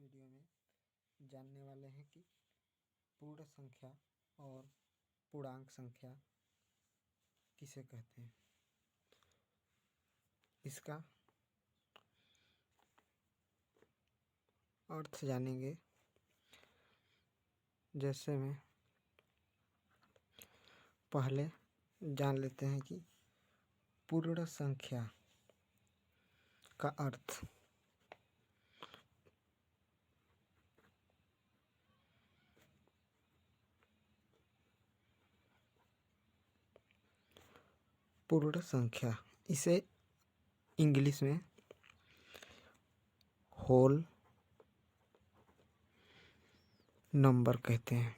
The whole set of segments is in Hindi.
वीडियो में जानने वाले हैं कि पूर्ण संख्या और पूर्णांक संख्या किसे कहते हैं। इसका अर्थ जानेंगे। जैसे में पहले जान लेते हैं कि पूर्ण संख्या का अर्थ पूर्ण संख्या, इसे इंग्लिश में होल नंबर कहते हैं।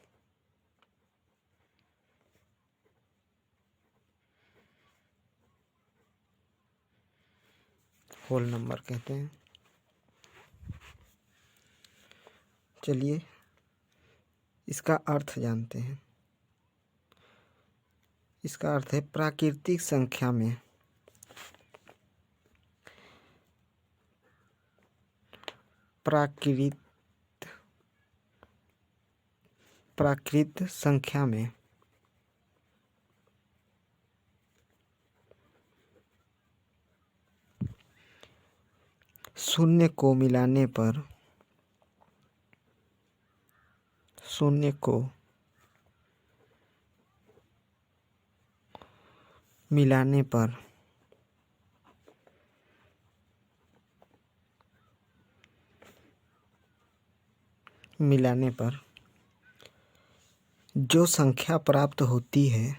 होल नंबर कहते हैं। चलिए इसका अर्थ जानते हैं। इसका अर्थ है प्राकृतिक संख्या में प्राकृत संख्या में शून्य को मिलाने पर जो संख्या प्राप्त होती है,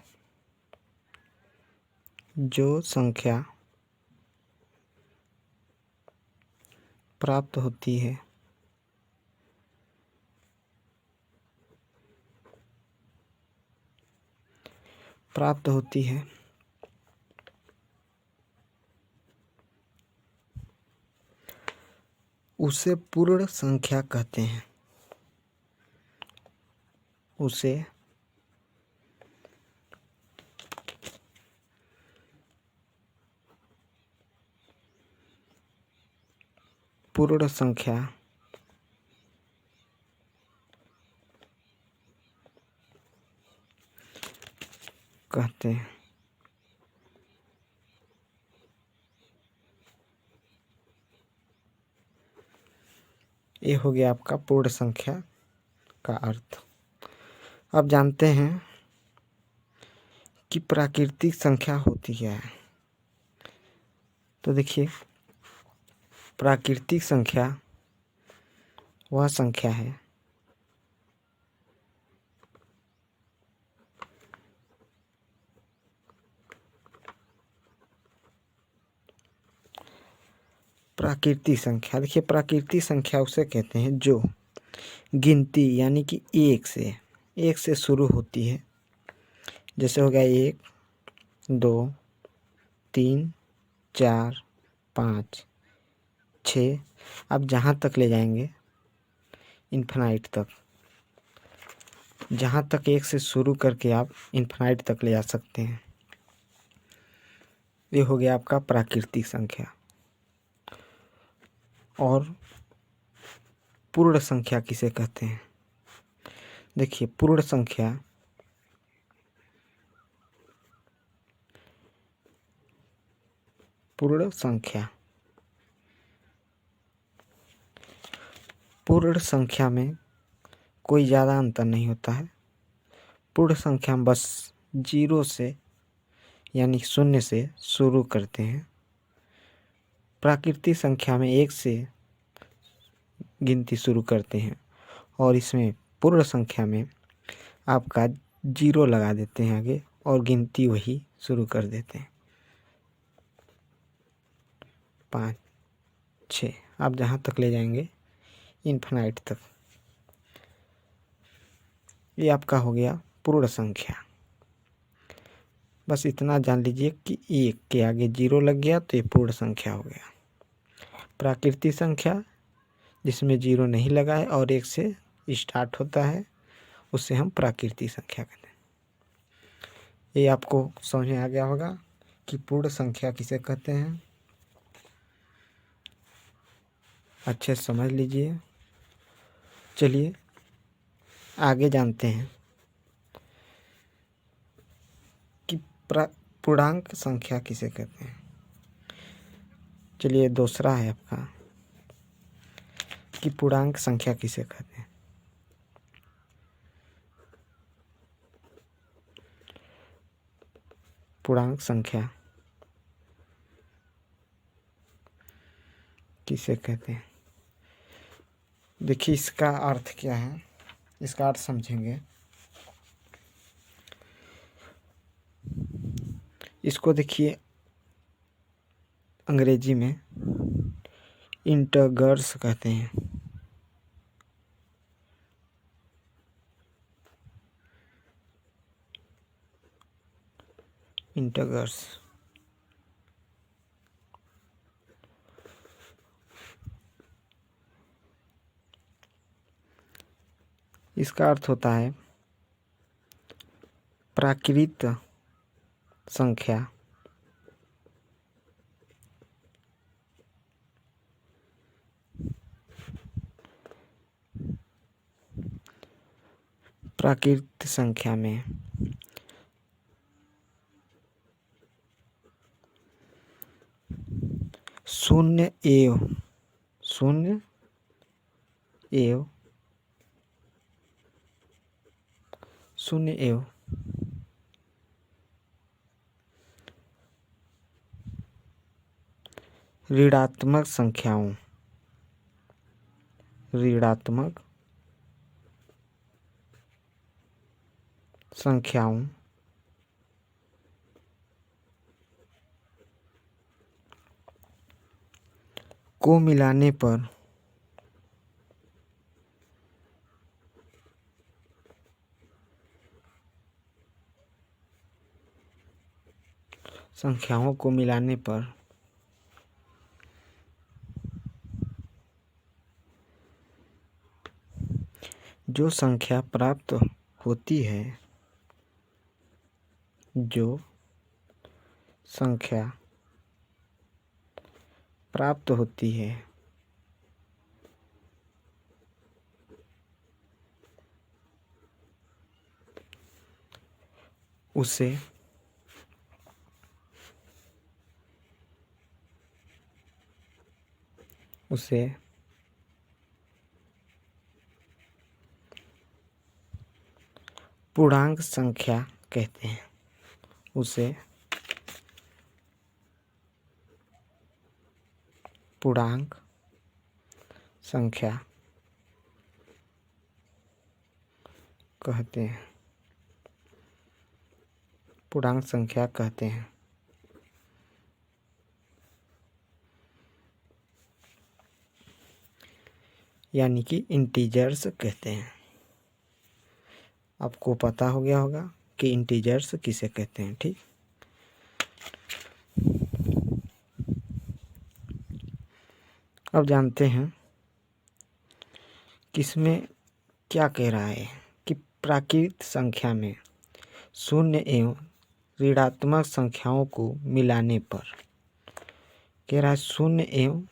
उसे पूर्ण संख्या कहते हैं। उसे पूर्ण संख्या कहते हैं। ये हो गया आपका पूर्ण संख्या का अर्थ। अब जानते हैं कि प्राकृतिक संख्या होती क्या है। तो देखिए, प्राकृतिक संख्या वह संख्या है देखिए, प्राकृतिक संख्या उसे कहते हैं जो गिनती यानी कि एक से शुरू होती है। जैसे हो गया 1, 2, 3, 4, 5, 6, अब जहाँ तक ले जाएंगे इन्फिनाइट तक। जहाँ तक 1 से शुरू करके आप इन्फिनाइट तक ले जा सकते हैं। ये हो गया आपका प्राकृतिक संख्या। और पूर्ण संख्या किसे कहते हैं। देखिए, पूर्ण संख्या में कोई ज़्यादा अंतर नहीं होता है। पूर्ण संख्या में बस 0 से यानी 0 से शुरू करते हैं। प्राकृतिक संख्या में 1 से गिनती शुरू करते हैं और इसमें पूर्ण संख्या में आपका 0 लगा देते हैं आगे और गिनती वही शुरू कर देते हैं। 5, 6, आप जहाँ तक ले जाएंगे इन्फिनाइट तक। ये आपका हो गया पूर्ण संख्या। बस इतना जान लीजिए कि 1 के आगे 0 लग गया तो ये पूर्ण संख्या हो गया। प्राकृतिक संख्या जिसमें 0 नहीं लगा है और 1 से स्टार्ट होता है उसे हम प्राकृतिक संख्या कहते हैं। ये आपको समझ में आ गया होगा कि पूर्ण संख्या किसे कहते हैं। अच्छे से समझ लीजिए। चलिए आगे जानते हैं कि पूर्णांक संख्या किसे कहते हैं। चलिए दूसरा है आपका कि पूर्णांक संख्या किसे कहते हैं। पूर्णांक संख्या किसे कहते हैं। देखिए इसका अर्थ क्या है, इसका अर्थ समझेंगे। इसको देखिए अंग्रेजी में इंटीजर्स कहते हैं। इंटीजर्स इसका अर्थ होता है प्राकृत संख्या प्राकृत संख्या में शून्य एवं ऋणात्मक संख्याओं को मिलाने पर जो संख्या प्राप्त होती है, उसे पूर्णांक संख्या कहते हैं। उसे पूर्णांक संख्या कहते हैं। पूर्णांक संख्या कहते हैं। यानी कि इंटीजर्स कहते हैं। आपको पता हो गया होगा कि इंटीजर्स किसे कहते हैं। ठीक, अब जानते हैं किसमें क्या कह रहा है कि प्राकृत संख्या में शून्य एवं ऋणात्मक संख्याओं को मिलाने पर कह रहा है। शून्य एवं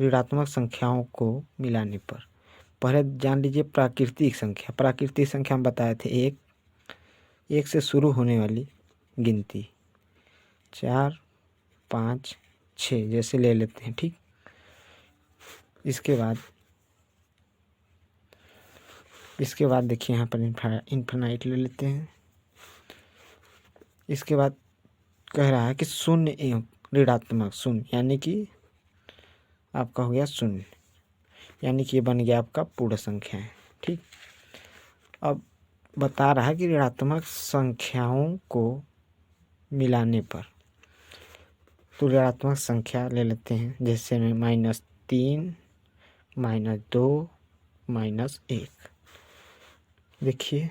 ऋणात्मक संख्याओं को मिलाने पर पहले जान लीजिए प्राकृतिक संख्या हम बताए थे एक से शुरू होने वाली गिनती 4, 5, 6 जैसे ले लेते हैं। ठीक, इसके बाद देखिए यहाँ पर इन्फिनाइट ले लेते हैं। इसके बाद कह रहा है कि शून्य एवं ऋणात्मक शून्य, यानी कि आपका हो गया शून्य, यानी कि ये बन गया आपका पूर्ण संख्या है। ठीक, अब बता रहा है कि ऋणात्मक संख्याओं को मिलाने पर, तो ऋणात्मक संख्या ले लेते हैं। जैसे में -3, -2, -1 देखिए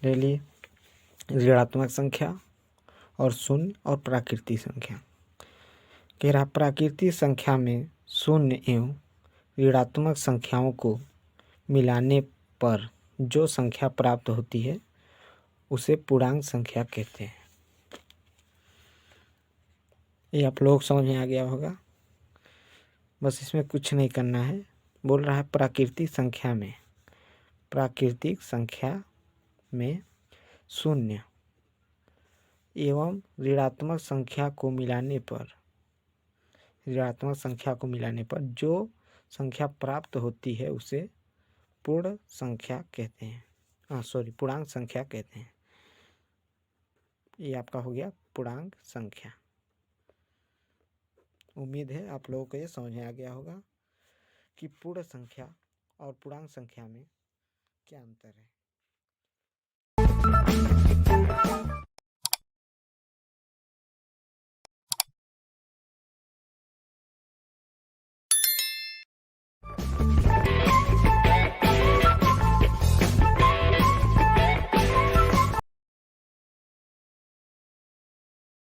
ले लिए ऋणात्मक संख्या और शून्य और प्राकृतिक संख्या। कह रहा प्राकृतिक संख्या में शून्य एवं ऋणात्मक संख्याओं को मिलाने पर जो संख्या प्राप्त होती है उसे पूर्णांक संख्या कहते हैं। ये आप लोग समझ में आ गया होगा। बस इसमें कुछ नहीं करना है, बोल रहा है प्राकृतिक संख्या में, प्राकृतिक संख्या में शून्य एवं ऋणात्मक संख्या को मिलाने पर, ऋणात्मक संख्या को मिलाने पर जो संख्या प्राप्त होती है उसे पूर्ण संख्या कहते हैं, पूर्णांक संख्या कहते हैं। ये आपका हो गया पूर्णांक संख्या। उम्मीद है आप लोगों को ये समझ में आ गया होगा कि पूर्ण संख्या और पूर्णांक संख्या में क्या अंतर है।